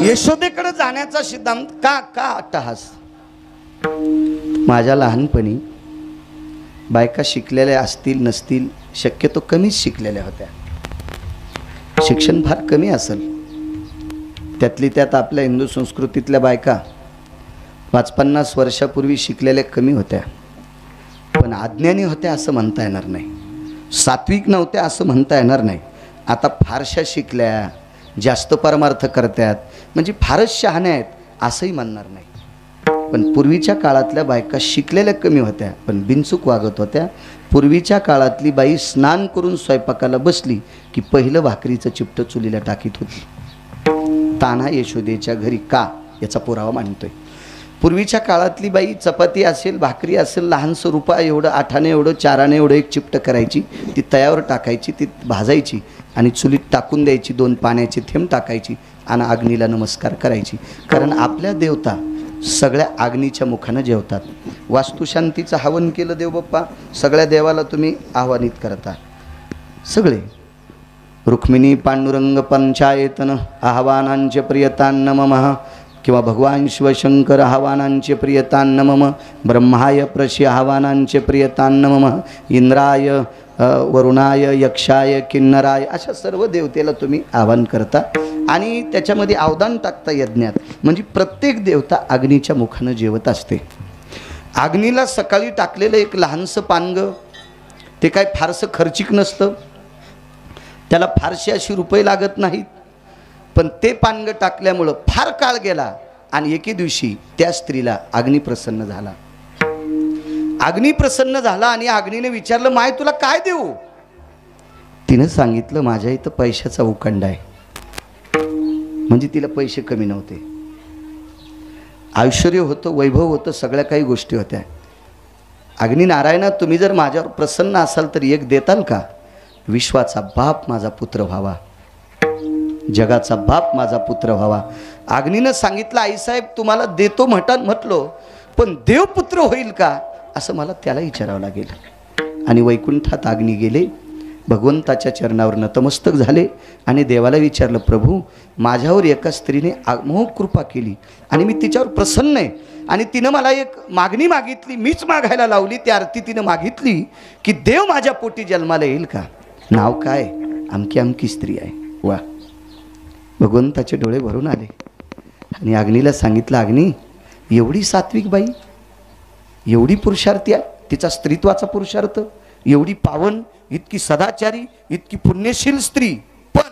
यशोदेकडे जाण्याचा सिद्धांत का का अट्टहास? माझ्या लहानपणी बायका शिकलेल्या असतील नसतील, शक्यतो कमीच शिकलेल्या होत्या, शिक्षण फार कमी असेल. त्यातली त्यात आपल्या हिंदू संस्कृतीतल्या बायका 50-50 वर्षापूर्वी शिकलेल्या कमी होत्या, पण अज्ञानी होत्या असं म्हणता येणार नाही, सात्विक नव्हत्या असं म्हणता येणार नाही. आता फारशा शिकल्या, जास्त परमार्थ करतात म्हणजे फारच शहाण्या आहेत असंही म्हणणार नाही. पण पूर्वीच्या काळातल्या बायका शिकलेल्या कमी होत्या पण बिनचूक वागत होत्या. पूर्वीच्या काळातली बाई स्नान करून स्वयंपाकाला बसली की पहिलं भाकरीचं चिपटं चुलीला टाकीत होती. तान्हा यशोदेच्या घरी का याचा पुरावा मांडतोय. पूर्वीच्या काळातली बाई चपाती असेल, भाकरी असेल, लहानसं रुपा एवढं, आठाने एवढं, चाराने एवढं एक चिपटं करायची, ती तयावर टाकायची, ती भाजायची आणि चुलीत टाकून द्यायची, 2 पाण्याचे थेंब टाकायची आणि अग्नीला नमस्कार करायची. कारण आपल्या देवता सगळ्या अग्नीच्या मुखानं जेवतात. वास्तुशांतीचं हवन केलं देवबाप्पा, सगळ्या देवाला तुम्ही आव्हानित करता. सगळे रुक्मिणी पांडुरंग पंचायतन आह्वानांचे प्रियतान्न मम, किंवा भगवान शिवशंकर आह्वानांचे प्रियतान्न मम, ब्रह्माय प्रशी आह्वानांचे प्रियतान्न मम, इंद्राय वरुणाय यक्षाय किन्नराय, अशा सर्व देवतेला तुम्ही आवाहन करता आणि त्याच्यामध्ये अवदान टाकता यज्ञात. म्हणजे प्रत्येक देवता अग्नीच्या मुखानं जेवत असते. अग्नीला सकाळी टाकलेलं एक लहानसं पानगं, ते काय फारसं खर्चिक नसतं, त्याला फारसे अशी रुपये लागत नाहीत, पण ते पानगं टाकल्यामुळं फार काळ गेला आणि एके दिवशी त्या स्त्रीला अग्नी प्रसन्न झाला. अग्नी प्रसन्न झाला आणि अग्नीने विचारलं, माय तुला काय देऊ? तिनं सांगितलं, माझ्या इथं पैशाचा उकंडा आहे. म्हणजे तिला पैसे कमी नव्हते, ऐश्वर्य होतं, वैभव होतं, सगळ्या काही गोष्टी होत्या. अग्नी नारायणा, तुम्ही जर माझ्यावर प्रसन्न असाल तर एक देताल का? विश्वाचा बाप माझा पुत्र व्हावा, जगाचा बाप माझा पुत्र व्हावा. अग्नीनं सांगितलं, आईसाहेब तुम्हाला देतो म्हटलो, पण देवपुत्र होईल का असं मला त्याला विचारावं लागेल. आणि वैकुंठात अग्नी गेले, भगवंताच्या चरणावर नतमस्तक झाले आणि देवाला विचारलं, प्रभू माझ्यावर एका स्त्रीने अमोघ कृपा केली आणि मी तिच्यावर प्रसन्न आहे आणि तिनं मला एक मागणी मागितली, मीच मागायला लावली, त्या अर्थी तिनं मागितली की देव माझ्या पोटी जन्माला येईल का? नाव काय? अमकी अमकी स्त्री आहे. वा, भगवंताचे डोळे भरून आले आणि अग्नीला सांगितलं, अग्नी एवढी सात्विक बाई, एवढी पुरुषार्थी आहे, तिचा स्त्रीत्वाचा पुरुषार्थ, एवढी पावन, इतकी सदाचारी, इतकी पुण्यशील स्त्री, पण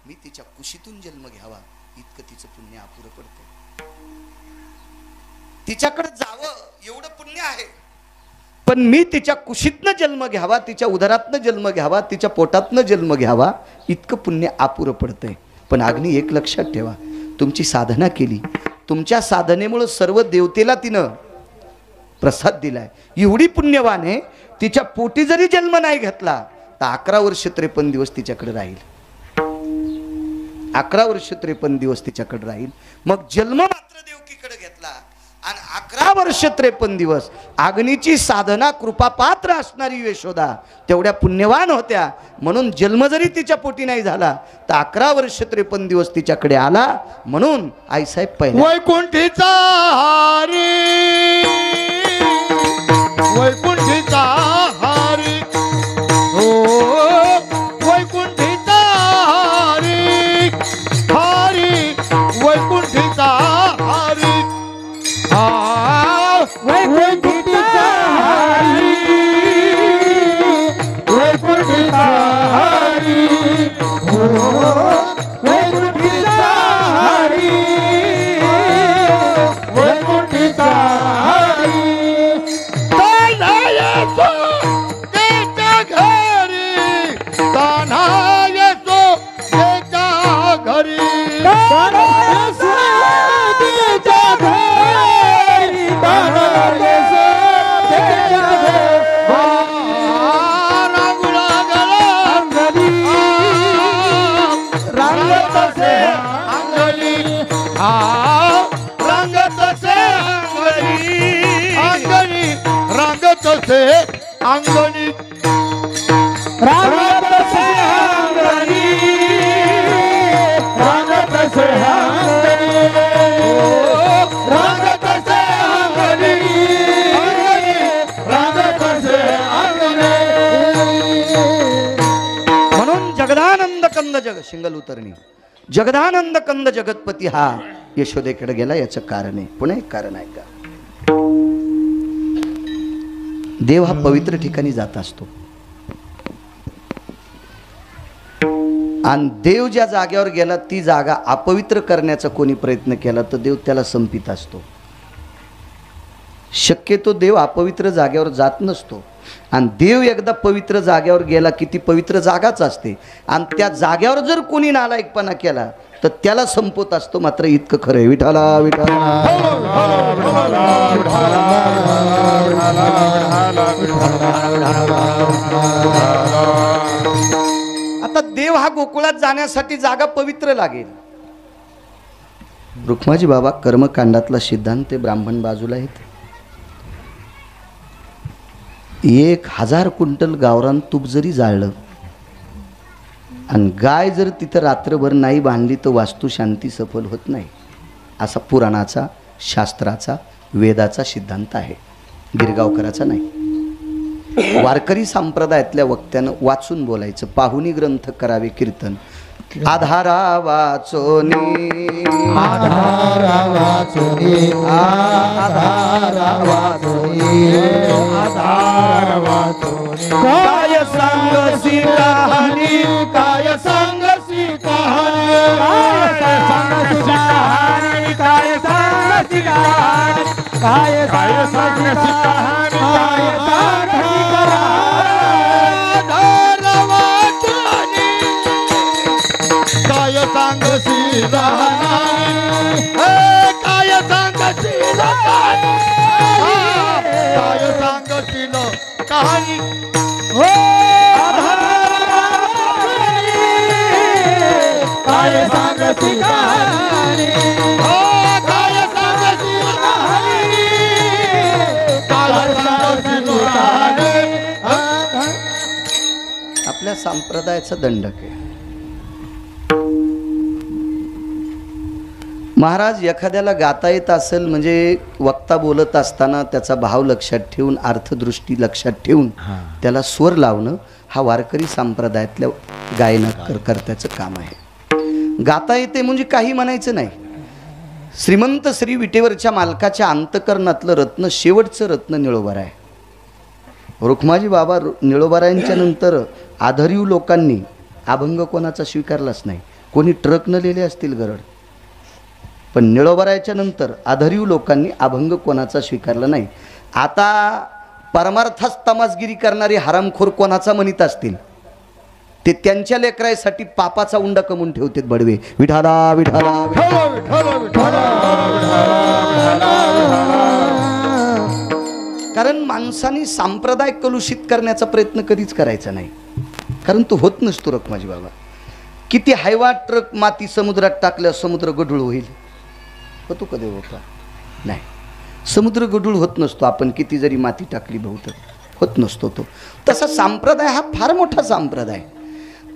मी तिच्या कुशीतून जन्म घ्यावा इतकं तिचं पुण्य अपुरं पडतं. तिच्याकडे जावं एवढं पुण्य आहे, पण मी तिच्या कुशीतनं जन्म घ्यावा, तिच्या उदरातनं जन्म घ्यावा, तिच्या पोटातनं जन्म घ्यावा इतकं पुण्य अपुरं पडतंय. पण अग्नी एक लक्षात ठेवा, तुमची साधना केली, तुमच्या साधनेमुळे सर्व देवतेला तिनं प्रसाद दिलाय, एवढी पुण्यवान आहे, तिच्या पोटी जरी जन्म नाही घेतला तर 11 वर्ष 53 दिवस तिच्याकडे राहील. 11 वर्ष 53 दिवस तिच्याकडे राहील. मग जन्म मात्र देवकीकडे घेतला आणि 11 वर्ष 53 दिवस अग्नीची साधना कृपापात्र असणारी यशोदा तेवढ्या पुण्यवान होत्या, म्हणून जन्म जरी तिच्या पोटी नाही झाला तर 11 वर्ष 53 दिवस तिच्याकडे आला. म्हणून आईसाहेब पहिला वैकुंठीचा हारी, वैकुंठीचा हारी, हो वैकुंठीचा हारी, हारी वैकुंठीचा हारी, हा वैकुंठीचा हारी, वैकुंठीचा हारी, हो वैकुंठीचा हारी, वैकुंठीचा हारी. अंगणी रांगत से अंगणी, रांगत से अंगणी. झालं शिंगल उतरणी. जगदानंद कंद जगतपती हा यशोदेकडे गेला. याचं कारण आहे, पुन्हा एक कारण आहे का, देव हा पवित्र ठिकाणी जात असतो आणि देव ज्या जागेवर गेला ती जागा अपवित्र करण्याचा कोणी प्रयत्न केला तर देव त्याला संपित असतो. शक्यतो देव अपवित्र जागेवर जात नसतो आणि देव एकदा पवित्र जागेवर गेला की ती पवित्र जागाच असते आणि त्या जागेवर जर कोणी नालायकपणा केला तर त्याला संपवत असतो. मात्र इतकं खरं आहे. विठाला विठाला आता देव हा गोकुळात जाण्यासाठी जागा पवित्र लागेल. रुक्माजी बाबा कर्मकांडातला सिद्धांत ब्राह्मण बाजूला आहेत. 1000 क्विंटल गावरान तूप जरी जाळलं आणि गाय जर तिथं रात्रभर नाही बांधली तर वास्तुशांती सफल होत नाही, असा पुराणाचा, शास्त्राचा, वेदाचा सिद्धांत आहे, गिरगावकराचा नाही. वारकरी संप्रदायातल्या वक्त्यानं वाचून बोलायचं. पाहुणी ग्रंथ करावे कीर्तन. आधारा वाचोनी आधारा वाचोनी आधारा वाचोनी आधारा वाचोनी काय सांगसी कहाणी काय सांगसी कहाणी काय सांगसी कहाणी काय सांगसी कहाणी काय सांगसी कहाणी काय सांगसी काय सांगसी कहाणी काय सांगसी कहाणी काय सांगसी कहाणी हो काय सांगसी कहाणी हो काय सांगसी कहाणी काय सांगसी कहाणी. आपल्या संप्रदायाचा दंडक आहे. महाराज एखाद्याला गाता येत असेल म्हणजे वक्ता बोलत असताना त्याचा भाव लक्षात ठेवून, अर्थदृष्टी लक्षात ठेवून त्याला स्वर लावणं हा वारकरी संप्रदायातल्या गायनकर्त्याचं काम आहे. गाता येते म्हणजे काही म्हणायचं नाही. श्रीमंत श्री विटेवरच्या मालकाच्या अंतकरणातलं रत्न, शेवटचं रत्न निळोबार आहे. रुक्माजी बाबा निळोबारायांच्या नंतर आधरीव लोकांनी अभंग कोणाचा स्वीकारलाच नाही. कोणी ट्रक न लिहिले असतील गरड, पण निळोबारायाच्या नंतर आधरीव लोकांनी अभंग कोणाचा स्वीकारला नाही. आता परमार्थास तमासगिरी करणारे हरामखोर कोणाचा म्हणत असतील ते त्यांच्या लेकरासाठी पापाचा उंडा कमवून ठेवतात बडवे. विठाला विठाला कारण माणसाने संप्रदाय कलुषित करण्याचा प्रयत्न कधीच करायचा नाही, कारण तो होत नसतो. रुक्माजी बाबा किती हायवा ट्रक माती समुद्रात टाकल्या समुद्र गढूळ होईल, होतो कधी होता नाही. समुद्र गढूळ होत नसतो. आपण किती जरी माती टाकली बहुत होत नसतो तो. तसा संप्रदाय हा फार मोठा संप्रदाय,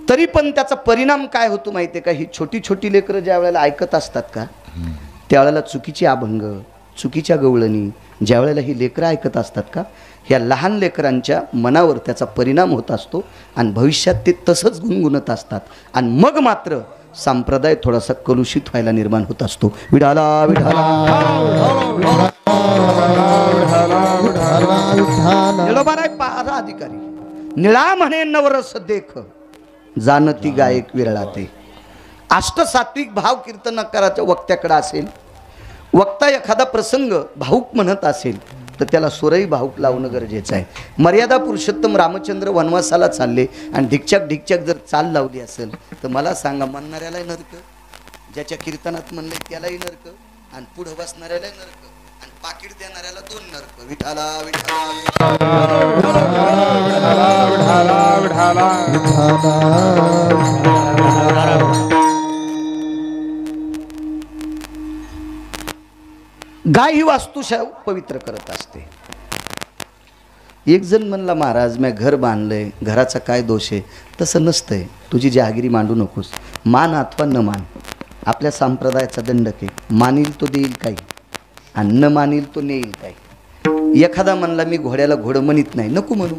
तरी पण त्याचा परिणाम काय होतो माहिती आहे का. ही छोटी छोटी लेकरं ज्या वेळेला ऐकत असतात का त्यावेळेला चुकीचे अभंग, चुकीच्या गवळणी ज्या वेळेला ही लेकरं ऐकत असतात का, ह्या लहान लेकरांच्या मनावर त्याचा परिणाम होत असतो आणि भविष्यात ते तसंच गुणगुणत असतात आणि मग मात्र संप्रदाय थोडासा कलुषित व्हायला निर्माण होत असतो. विठाला विठाला निळोबाराय पारा अधिकारी निळा म्हणे नवरस देख जानती गायक विरळाते. अष्टसात्विक भाव कीर्तनकाराच्या वक्त्याकडे असेल, वक्ता एखादा प्रसंग भाऊक म्हणत असेल तर त्याला स्वरही भाऊक लावणं गरजेचं आहे. मर्यादा पुरुषोत्तम रामचंद्र वनवासाला चालले आणि ढिकचक ढिकचक जर चाल लावली असेल तर मला सांगा, म्हणणाऱ्यालाही नरक, ज्याच्या कीर्तनात म्हणलंय त्यालाही नरक आणि पुढं बसणाऱ्यालाही नरक आणि पाकिट देणाऱ्याला 2 नरक. विठाला गाय ही वास्तुशा पवित्र करत असते. एक जण म्हणला, महाराज मी घर बांधलंय, घराचा काय दोष आहे. तसं नसतंय. तुझी जहागिरी मांडू नकोस. मान अथवा न मान आपल्या संप्रदायाचा दंडक आहे. मानील तो देईल काही आणि न मानील तो नेईल काही. एखादा म्हणला मी घोड्याला घोडं म्हणत नाही, नको म्हणू.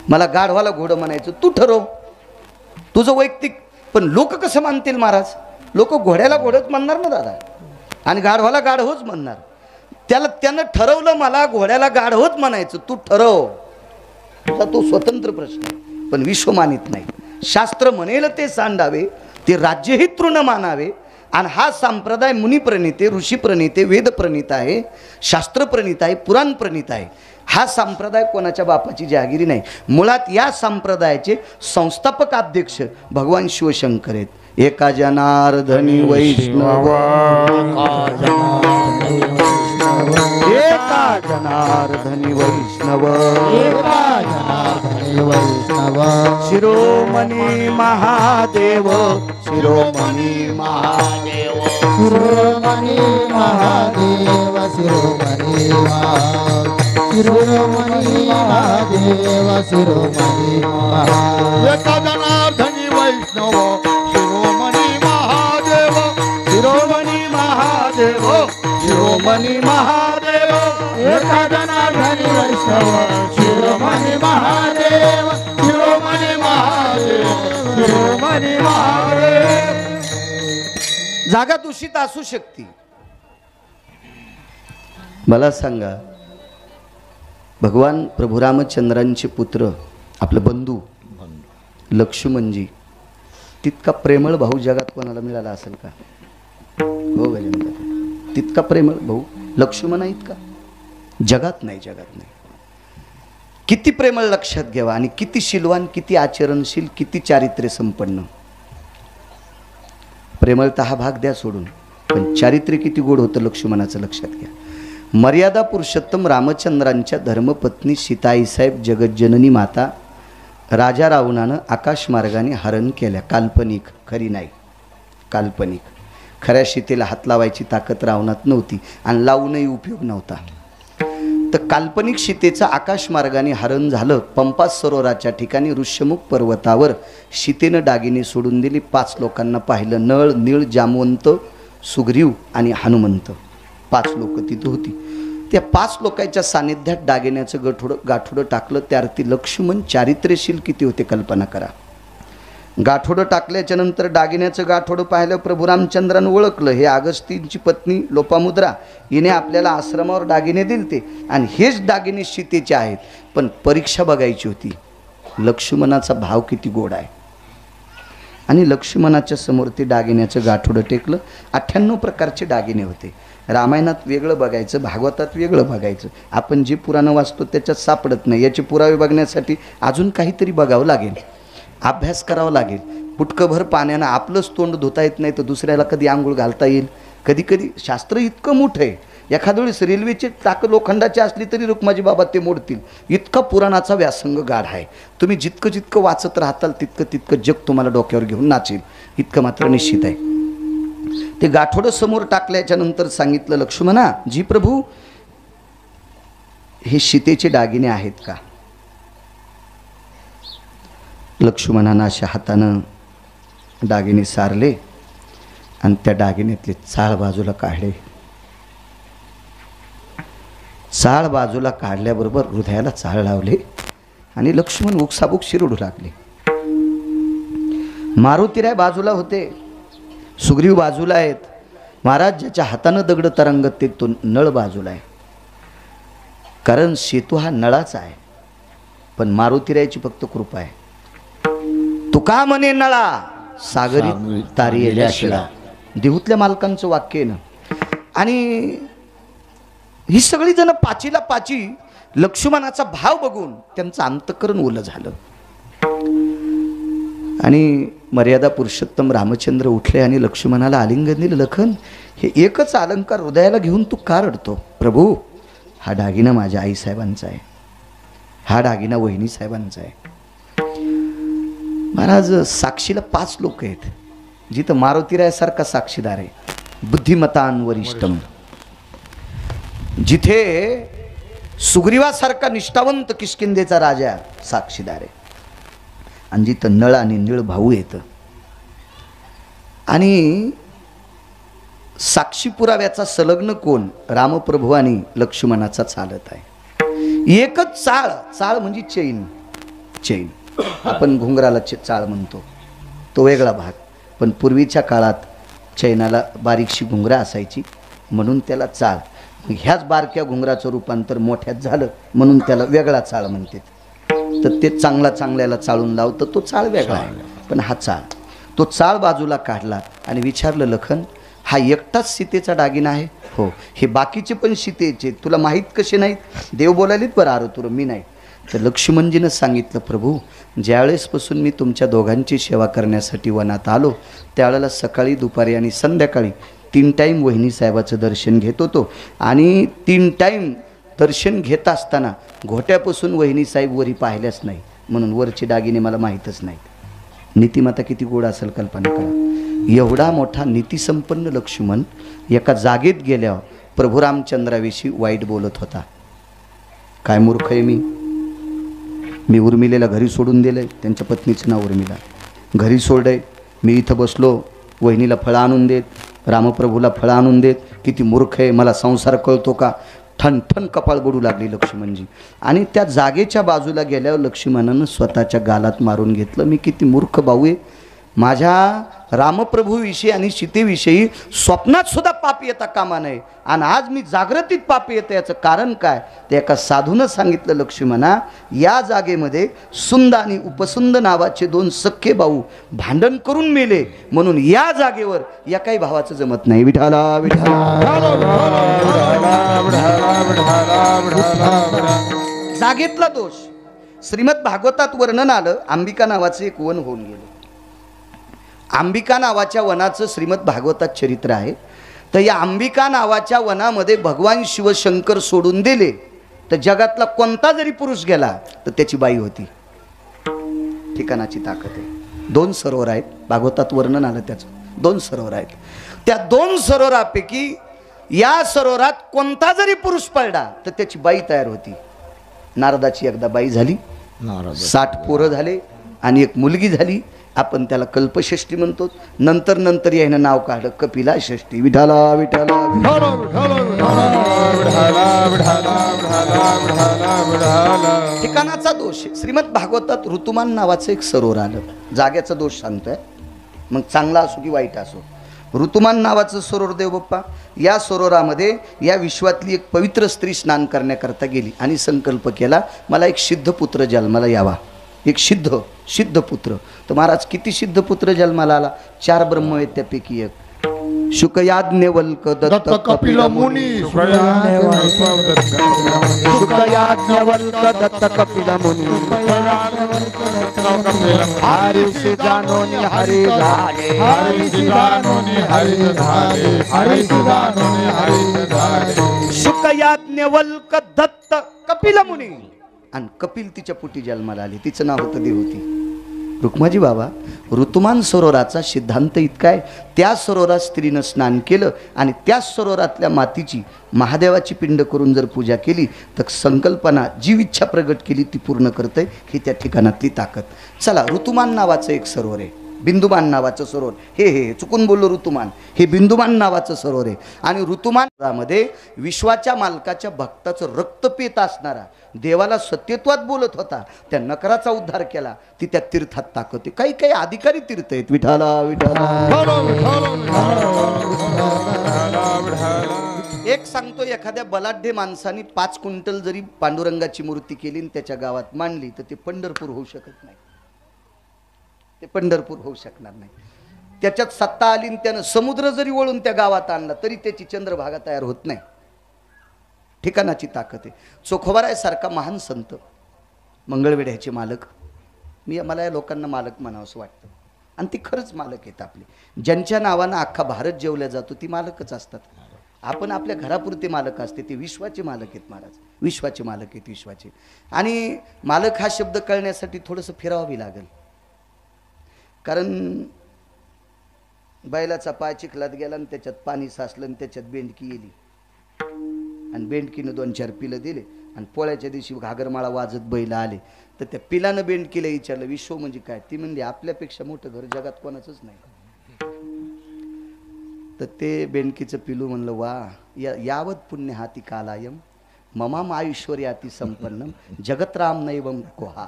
मला गाढवाला घोडं म्हणायचं, तू ठरव. तुझं वैयक्तिक, पण लोक कसं मानतील महाराज? लोक घोड्याला घोडच म्हणणार ना दादा, आणि गाढवाला गाढवच म्हणणार. त्यानं ठरवलं मला घोड्याला गाढवच म्हणायचं, तू ठरव, तुझा तो स्वतंत्र प्रश्न आहे. पण विश्व मानित नाही. शास्त्र म्हणेल ते सांडावे, ते राज्यही तृण मानावे. आणि हा संप्रदाय मुनिप्रणिते, ऋषीप्रणिते, वेदप्रणित आहे, शास्त्रप्रणित आहे, पुराण प्रणित आहे. हा संप्रदाय कोणाच्या बापाची जहागिरी नाही. मुळात या संप्रदायाचे संस्थापक अध्यक्ष भगवान शिवशंकर आहेत. एका जनार्दनी वैष्णव, एका जनार्दनी वैष्णव, शिरोमणी महादेव, शिरोमणी महादेव, शिरोमणी महादेव, शिरोमणी महादेव, शिरोमणी महादेव, शिरोमणी महादेव. एका जनार्दनी वैष्णव, शिरोमणी महादेव, शिरोमणी महादेव, शिरोमणी महादेव. एका जनार्दनी वैष्णव, शिरोमणी महादेव, शिरोमणी महादेव, शिरोमणी महादेव. जागा दूषित असू शकते. मला सांगा, भगवान प्रभू रामचंद्रांचे पुत्र, आपलं बंधू लक्ष्मणजी, तितका प्रेमळ भाऊ जगात कोणाला मिळाला असेल का? हो गजेंद्र, तितका प्रेमळ भाऊ लक्ष्मण आहेत का? जगात नाही, जगात नाही. किती प्रेमळ लक्षात घ्यावा, आणि किती शीलवान, किती आचरणशील, किती चारित्र्य संपन्न. प्रेमळता हा भाग द्या सोडून, पण चारित्र्य किती गोड होतं लक्ष्मणाचं लक्षात घ्या. मर्यादा पुरुषोत्तम रामचंद्रांच्या धर्मपत्नी सीताईसाहेब जगज्जननी माता राजा रावणानं आकाशमार्गाने हरण केल्या. काल्पनिक, खरी नाही, काल्पनिक. खऱ्या सीतेला हात लावायची ताकद रावणात नव्हती, आणि लावूनही उपयोग नव्हता. तर काल्पनिक सीतेचं आकाशमार्गाने हरण झालं. पंपा सरोवराच्या ठिकाणी ऋष्यमुख पर्वतावर सीतेनं दागिने सोडून दिली. 5 लोकांना पाहिलं. नळ, नीळ, जामवंत, सुग्रीव आणि हनुमंत, 5 लोक तिथं होती. त्या 5 लोकांच्या सानिध्यात दागिन्याचं गाठोडं टाकलं. त्यावरती लक्ष्मण चारित्र्यशील किती होते कल्पना करा. गाठोडं टाकल्याच्या नंतर दागिन्याचं गाठोडं पाहिलं. प्रभू रामचंद्रानं ओळखलं, हे अगस्तींची पत्नी लोपामुद्रा, हिने आपल्याला आश्रमावर दागिने दिलते, आणि हेच दागिने सीतेचे आहेत. पण परीक्षा बघायची होती, लक्ष्मणाचा भाव किती गोड आहे. आणि लक्ष्मणाच्या समोर ते दागिन्याचं गाठोडं टेकलं. 98 प्रकारचे दागिने होते. रामायणात वेगळं बघायचं, भागवतात वेगळं बघायचं. आपण जे पुराणं वाचतो त्याच्यात सापडत नाही. याचे पुरावे बघण्यासाठी अजून काहीतरी बघावं लागेल, अभ्यास करावा लागेल. बुटकभर पाण्यानं आपलंच तोंड धुता येत नाही तर दुसऱ्याला कधी आंघोळ घालता येईल? कधी कधी शास्त्र इतकं मोठं आहे. एखाद्या वेळेस रेल्वेची चाकं लोखंडाची असली तरी रुक्माजी बाबा ते मोडतील. इतका पुराणाचा व्यासंग गाढ आहे. तुम्ही जितकं जितकं वाचत राहताल तितकं तितकं जग तुम्हाला डोक्यावर घेऊन नाचेल, इतकं मात्र निश्चित आहे. ते गाठोडं समोर टाकल्याच्या नंतर सांगितलं, लक्ष्मणा, जी प्रभू, हे सीतेचे दागिने आहेत का? लक्ष्मणानं अशा हातानं दागिने सारले आणि त्या दागिन्यातले चाळ बाजूला काढले. चाळ बाजूला काढल्याबरोबर हृदयाला चाळ लावले आणि लक्ष्मण उकसाबुक शिरडू लागले. मारुतीराय बाजूला होते, सुग्रीव बाजूला आहेत. महाराज ज्याच्या हातानं दगड तरंगत ते तो नळ बाजूला आहे. कारण सेतू हा नळाचा आहे, पण मारुतीरायची फक्त कृपा आहे. तुका म्हणे नळा, सागरी तारी येल्या शिळा, देहूतल्या मालकांचं वाक्य आहे ना. आणि ही सगळी जण पाचीला पाची लक्ष्मणाचा भाव बघून त्यांचं अंतःकरण ओलं झालं. आणि मर्यादा पुरुषोत्तम रामचंद्र उठले आणि लक्ष्मणाला आलिंगन दिलं. लखन, हे एकच अलंकार हृदयाला घेऊन तू का रडतो? प्रभू, हा दागिना माझ्या आईसाहेबांचा आहे, हा दागिना वहिनी साहेबांचा आहे. महाराज, साक्षीला 5 लोक आहेत, जिथं मारुतीरायासारखा साक्षीदार आहे. बुद्धिमतान वरिष्ठम, जिथे सुग्रीवासारखा निष्ठावंत किष्किंधेचा राजा साक्षीदार आहे, आणि जिथं नळ आणि निळ भाऊ येतं. आणि साक्षी पुराव्याचा संलग्न कोण? रामप्रभू आणि लक्ष्मणाचा चालत आहे. एकच चाळ, चाळ म्हणजे चैन. चैन आपण घुंगराला चाळ म्हणतो. तो वेगळा भाग. पण पूर्वीच्या काळात चैनाला बारीकशी घुंगरं असायची म्हणून त्याला चाळ. ह्याच बारक्या घुंगराचं रूपांतर मोठ्यात झालं म्हणून त्याला वेगळा चाळ म्हणते. तर ते चांगल्याला चाळून लावतं, तो चाळ वेगळा आहे. पण हा चाळ, तो चाळ बाजूला काढला आणि विचारलं, लखन हा एकटाच सीतेचा दागिना आहे? हो. हे बाकीचे पण सीतेचे, तुला माहीत कसे नाहीत? देव बोलायलीत बरं आरो तुर, मी नाही. तर लक्ष्मणजीनं सांगितलं, प्रभू ज्यावेळेसपासून मी तुमच्या दोघांची सेवा करण्यासाठी वनात आलो त्यावेळेला सकाळी दुपारी आणि संध्याकाळी 3 टाईम वहिनी साहेबाचं दर्शन घेत होतो. आणि 3 टाईम दर्शन घेत असताना घोट्यापासून वहिनी साहेब वरी पाहिल्याच नाही, म्हणून वरचे दागिने मला माहीतच नाहीत. नीतिमत्ता किती गोड असेल कल्पना करा. एवढा मोठा नीतिसंपन्न लक्ष्मण एका जागेत गेल्यावर प्रभू रामचंद्राविषयी वाईट बोलत होता. काय मूर्ख आहे मी उर्मिलेला घरी सोडून दिलंय, त्यांच्या पत्नीचं नाव उर्मिला, घरी सोडलंय. मी इथं बसलो, वहिनीला फळं आणून देत, रामप्रभूला फळं आणून देत. किती मूर्ख आहे, मला संसार कळतो का? ठण ठण कपाळ बडू लागली लक्ष्मणजी. आणि त्या जागेच्या बाजूला गेल्यावर लक्ष्मणानं स्वतःच्या गालात मारून घेतलं, मी किती मूर्ख भाऊ आहे. माझ्या रामप्रभूविषयी आणि सीतेविषयी स्वप्नात सुद्धा पाप येता कामा नये, आणि आज मी जागृतीत पाप येतं. याचं कारण काय? ते एका साधूनं सांगितलं, लक्ष्मणा या जागेमध्ये सुंद आणि उपसुंद नावाचे 2 सख्खे भाऊ भांडण करून मेले, म्हणून या जागेवर एकाही भावाचं जमत नाही. विठाला विठाला. जागेतला दोष. श्रीमद भागवतात वर्णन आलं, अंबिका नावाचं एक वन होऊन गेलं. अंबिका नावाच्या वनाचं श्रीमद भागवतात चरित्र आहे. तर या अंबिका नावाच्या वनामध्ये भगवान शिवशंकर सोडून दिले तर जगातला कोणता जरी पुरुष गेला तर त्याची बाई होती. ठिकाणाची ताकद आहे. 2 सरोवर आहेत, भागवतात वर्णन आलं त्याचं. 2 सरोवर आहेत. त्या 2 सरोवरापैकी या सरोवरात कोणता जरी पुरुष पडला तर त्याची बाई तयार होती. नारदाची एकदा बाई झाली, 60 पोरं झाले आणि एक मुलगी झाली. आपण त्याला कल्पषष्ठी म्हणतो. नंतर यानं नाव काढलं कपिला षष्ठी. विठाला विठाला. ठिकाणाचा दोष. श्रीमद भागवतात ऋतुमान नावाचं एक सरोवर आलं. जाग्याचा दोष सांगतोय, मग चांगला असो की वाईट असो. ऋतुमान नावाचं सरोवर देव बाप्पा, या सरोवरामध्ये या विश्वातली एक पवित्र स्त्री स्नान करण्याकरता गेली आणि संकल्प केला, मला एक सिद्ध पुत्र जन्माला यावा, एक सिद्ध पुत्र. तर महाराज किती सिद्ध पुत्र जन्माला आला? 4 ब्रह्म आहेत त्यापैकी एक. शुकयाज्ञवल्क दत्त कपिल मुनी. शुकयाज्ञवल्क दत्त कपिल मुनी. हरिषि जानोनी हरि झाले. हरिषि जानोनी हरि झाले. हरिषि जानोनी हरि झाले. शुकयाज्ञवल्क दत्त कपिल मुनी. आणि कपिल तिच्या पोटी जन्माला आली. तिचं नाव होतं देवती. रुक्माजी बाबा, ऋतुमान सरोवराचा सिद्धांत इतका आहे, त्या सरोवरात स्त्रीनं स्नान केलं आणि त्या सरोवरातल्या मातीची महादेवाची पिंड करून जर पूजा केली तर संकल्पना जी इच्छा प्रगट केली ती पूर्ण करते. ही त्या ठिकाणातली ताकद. चला, ऋतुमान नावाचं एक सरोवर आहे, बिंदुमान नावाचं सरोवर. हे चुकून बोललो, ऋतुमान हे बिंदुमान नावाचं सरोवर आहे. आणि ऋतुमानामध्ये विश्वाच्या मालकाच्या भक्ताचं रक्त पेत असणारा देवाला सत्यत्वात बोलत होता, त्या नकराचा उद्धार केला. ती त्या तीर्थात ताकद आहे. काही काही अधिकारी तीर्थ आहेत. विठाला विठाला. एक सांगतो, एखाद्या बलाढ्य माणसाने 5 क्विंटल जरी पांडुरंगाची मूर्ती केली आणि त्याच्या गावात मांडली तर ते पंढरपूर होऊ शकत नाही. ते पंढरपूर होऊ शकणार नाही. त्याच्यात सत्ता आली आणि त्यानं समुद्र जरी वळून त्या गावात आणला तरी त्याची चंद्रभागा तयार होत नाही. ठिकाणाची ताकद आहे. चोखोबारायसारखा महान संत, मंगळवेढ्याचे मालक. मला या लोकांना मालक म्हणावं असं वाटतं, आणि ती खरंच मालक आहेत आपले. ज्यांच्या नावानं अख्खा भारत जेवल्या जातो ती मालकच असतात. आपण आपल्या घरापुरते मालक असते, ते विश्वाचे मालक आहेत महाराज. विश्वाचे मालक आहेत, विश्वाचे. आणि मालक हा शब्द कळण्यासाठी थोडंसं फिरावं लागेल. कारण बैलाचा पाय चिखलात गेला आणि त्याच्यात पाणी साचलं आणि त्याच्यात बेंडकी येली आणि बेंडकीनं 2-4 पिलं दिले आणि पोळ्याच्या दिवशी घागरमाळा वाजत बैल आले तर त्या पिलानं बेंडकीला विचारलं, विश्व म्हणजे काय? ती म्हणली, आपल्यापेक्षा मोठं घर जगात कोणाचंच नाही. तर ते बेंडकीचं पिलू म्हणलं, वा यावत पुण्य हाती कालायम ममाम आयुश्वर्याती संपन्नम जगतराम नैवम कोहा.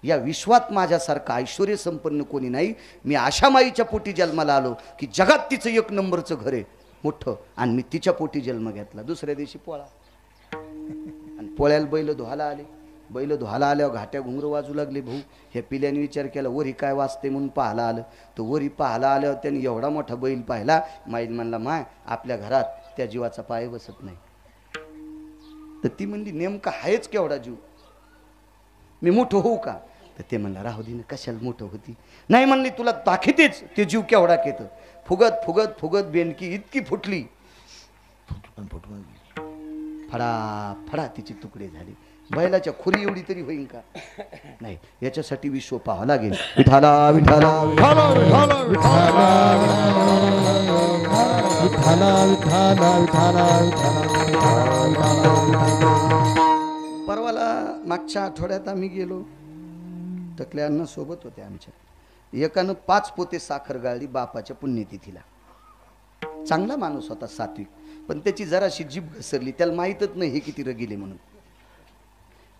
या विश्वात माझ्यासारखा ऐश्वर्य संपन्न कोणी नाही. मी अशा माईच्या पोटी जन्माला आलो की जगात तिचं 1 नंबरचं घर आहे मोठं, आणि मी तिच्या पोटी जन्म घेतला. दुसऱ्या दिवशी पोळा, आणि पोळ्याला बैल धुवायला आले. बैल धुवायला आल्यावर घाट्या घुंगरं वाजू लागले. भाऊ ह्या पिल्याने विचार केला वरी काय वाजते म्हणून पाहायला आलं. तर वरी पाहायला आल्यावर त्यांनी एवढा मोठा बैल पाहिला. माई म्हणला माय आपल्या घरात त्या जीवाचा पाय बसत नाही. तर ती म्हणली नेमका आहेच केवढा जीव, मी मोठं होऊ का? तर ते म्हणला राहू दे ना, कशाला मोठं होती. नाही म्हणली तुला दाखवतेच ते जीव केवढा केतं. फुगत फुगत फुगत बेंडकी इतकी फुटली, फडा फडा तिचे तुकडे झाले. बैलाच्या खुरी एवढी तरी होईल का? नाही. याच्यासाठी विश्व पाहावं लागेल. विठाला विठाला विठाला विठाला विठाला विठाला विठाला. परवाला मागच्या आठवड्यात आम्ही गेलो. टकल्या अण्णा सोबत होते आमच्या. एकानं 5 पोते साखर गाळली बापाच्या पुण्यतिथीला. चांगला माणूस होता, सात्विक, पण त्याची जराशी जीभ घसरली. त्याला माहीतच नाही हे किती रगिले म्हणून.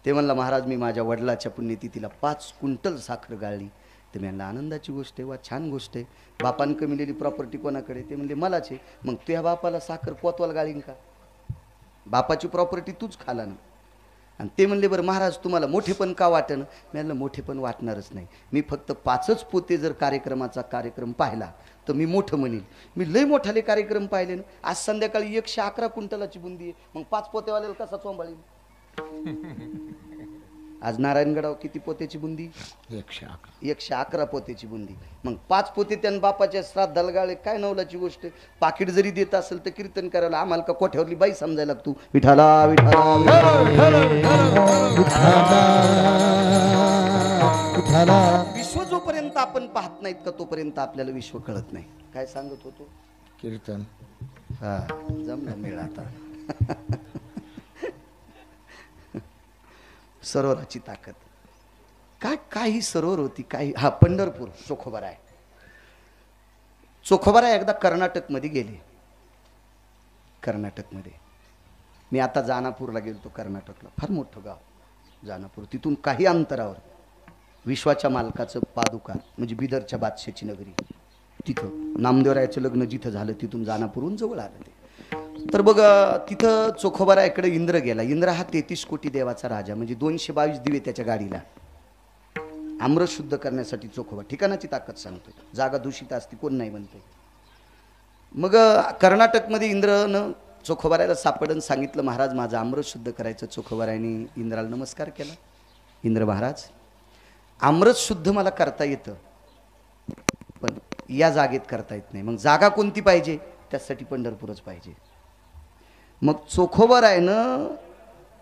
ते म्हणला महाराज मी माझ्या वडिलाच्या पुण्यतिथीला 5 क्विंटल साखर गाळली. ते म्हणला आनंदाची गोष्ट आहे, वा छान गोष्ट आहे. बापानं कमिलेली प्रॉपर्टी कोणाकडे? ते म्हणले मलाच आहे. मग तुझ्या बापाला साखर कोतवाल गाळीन का? बापाची प्रॉपर्टी तूच खाला ना. आणि ते म्हणले बरं महाराज तुम्हाला मोठेपण का वाटेन? मी म्हणलं मोठेपण वाटणारच नाही. मी फक्त 5च पोते जर कार्यक्रम पाहिला तर मी मोठं म्हणेल. मी लय मोठाले कार्यक्रम पाहिले ना. आज संध्याकाळी 111 क्विंटलाची बुंदी आहे, मग 5 पोतेवाल्याला कसा चोंबाळील? आज नारायणगडावर किती पोत्याची बुंदी? 111 पोत्याची बुंदी. मग 5 पोते त्यानं बापाच्या श्राद्धाला गाळे, काय नवलाची गोष्ट. पाकिट जरी देत असेल तर कीर्तन करायला आम्हाला का कोठ्यावरली बाई समजायला लागतो. विठाला विठाला विठाला. विश्व जोपर्यंत आपण पाहत नाहीत का तोपर्यंत आपल्याला विश्व कळत नाही. काय सांगत होतो? कीर्तन. हा जमला मेळ आता. सरोवराची ताकद काय, काही सरोवर होती काही. हा पंढरपूर चोखोबारा आहे. चोखोबारा एकदा कर्नाटकमध्ये गेले. कर्नाटकमध्ये मी आता जानापूरला गेलो. कर्नाटकला फार मोठं गाव जानापूर. तिथून काही अंतरावर विश्वाच्या मालकाचं पादुका म्हणजे बिदरच्या बादशाची नगरी. तिथं नामदेवरायाचं लग्न जिथं झालं तिथून जानापूरहून जवळ आलं ते. तर बघ तिथं चोखोबारा इकडे इंद्र गेला. इंद्र हा 33 कोटी देवाचा राजा, म्हणजे 222 दिवे त्याच्या गाडीला. आम्र शुद्ध करण्यासाठी चोखोबा ठिकाणाची ताकद सांगतोय. जागा दूषित असती कोण नाही म्हणतोय. मग कर्नाटकमध्ये इंद्रनं चोखोबाराला सापडून सांगितलं महाराज माझं आम्र शुद्ध करायचं. चोखोबाराने इंद्राला नमस्कार केला. इंद्र महाराज आम्रत शुद्ध मला करता येतं, पण या जागेत करता येत नाही. मग जागा कोणती पाहिजे? त्यासाठी पंढरपूरच पाहिजे. मग चोखोबारायनं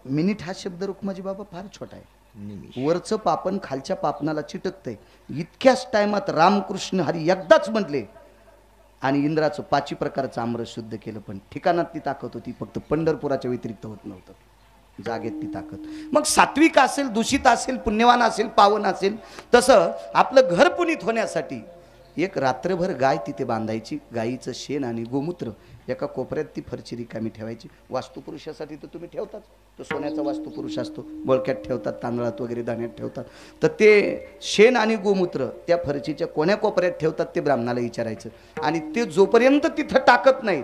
मिनिट हा शब्द रुक्माजी बाबा फार छोटा आहे. वरचं पापण खालच्या पापनाला चिटकतंय. इतक्याच टायमात रामकृष्ण हरी एकदाच म्हटले आणि इंद्राचं 5 प्रकारचं आम्र शुद्ध केलं. पण ठिकाणात ती ताकद होती, फक्त पंढरपुराच्या व्यतिरिक्त होत नव्हतं. जागेत ती ताकद. मग सात्विक असेल, दूषित असेल, पुण्यवान असेल, पावन असेल, तसं आपलं घर पुनीत होण्यासाठी एक रात्रभर गाय तिथे बांधायची. गायीचं शेण आणि गोमूत्र एका कोपऱ्यात ती फरची रिकामी ठेवायची. वास्तुपुरुषासाठी तर तुम्ही ठेवताच, तो सोन्याचा वास्तुपुरुष असतो, बळक्यात ठेवतात, तांदळात वगैरे धान्यात ठेवतात. तर ते शेण आणि गोमूत्र त्या फरचीच्या कोण्या कोपऱ्यात ठेवतात ते ब्राह्मणाला विचारायचं. आणि ते जोपर्यंत तिथं टाकत नाही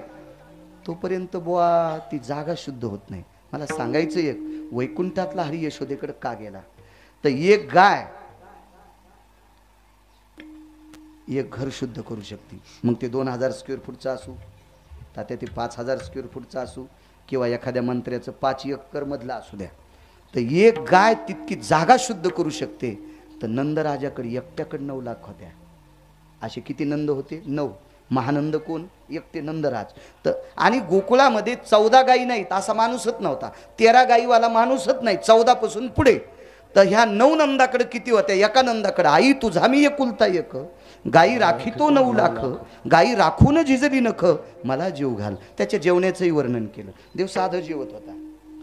तोपर्यंत बुवा ती जागा शुद्ध होत नाही. मला सांगायचं एक, वैकुंठातला हरी यशोदेकडे का गेला? तर एक गाय एक घर शुद्ध करू शकते. मग ते 2000 स्क्वेअर फूटचं असू, तात्या ते 5000 स्क्वेअर फूटचं असू, किंवा एखाद्या मंत्र्याचं 5 एकर मधलं असू द्या. तर एक गाय तितकी जागा शुद्ध करू शकते. तर नंदराजाकडे एकट्याकडे 9 लाख होत्या. असे किती नंद होते? 9. महानंद कोण? एकटे नंदराज. तर आणि गोकुळामध्ये 14 गायी नाहीत असा माणूसच नव्हता. 13 गायीवाला माणूसच नाही 14 पासून पुढे. तर ह्या 9 नंदाकडे किती होत्या? एका नंदाकडे आई तुझा मी एकुलता एक, गाई राखीतो 9 लाख, गाई राखून झिजली नख, मला जीव घाल. त्याच्या जेवण्याचंही वर्णन केलं. देव साधं जेवत होता,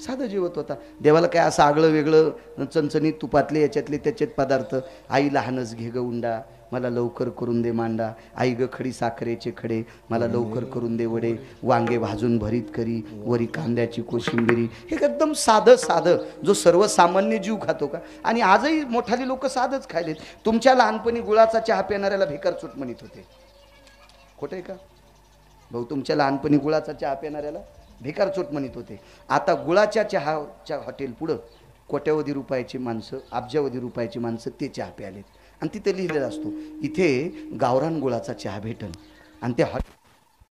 साधं जेवत होता. देवाला काय असं आगळं वेगळं चणचणीत तुपातले याच्यातले त्याच्यात पदार्थ. आई लहानच घे ग उंडा, मला लवकर करून दे मांडा, आई ग खडी साखरेचे खडे, मला लवकर करून दे वडे, वांगे भाजून भरीत करी, वरी कांद्याची कोशिंबिरी. हे एकदम साधं साधं, जो सर्वसामान्य जीव खातो का. आणि आजही मोठाली लोक साधंच खायलेत. तुमच्या लहानपणी गुळाचा चहा पिणाऱ्याला भिकारचूट म्हणत होते, खोटं आहे का भाऊ? तुमच्या लहानपणी गुळाचा चहा पिणाऱ्याला भिकारचूट म्हणत होते. आता गुळाच्या चहाच्या हॉटेल पुढं कोट्यावधी रुपयाची माणसं, अब्जावधी रुपयाची माणसं ते चहा प्यालेत. आणि तिथे लिहिलेलं असतो, इथे गावरान गुळाचा चहा भेटन. आणि त्या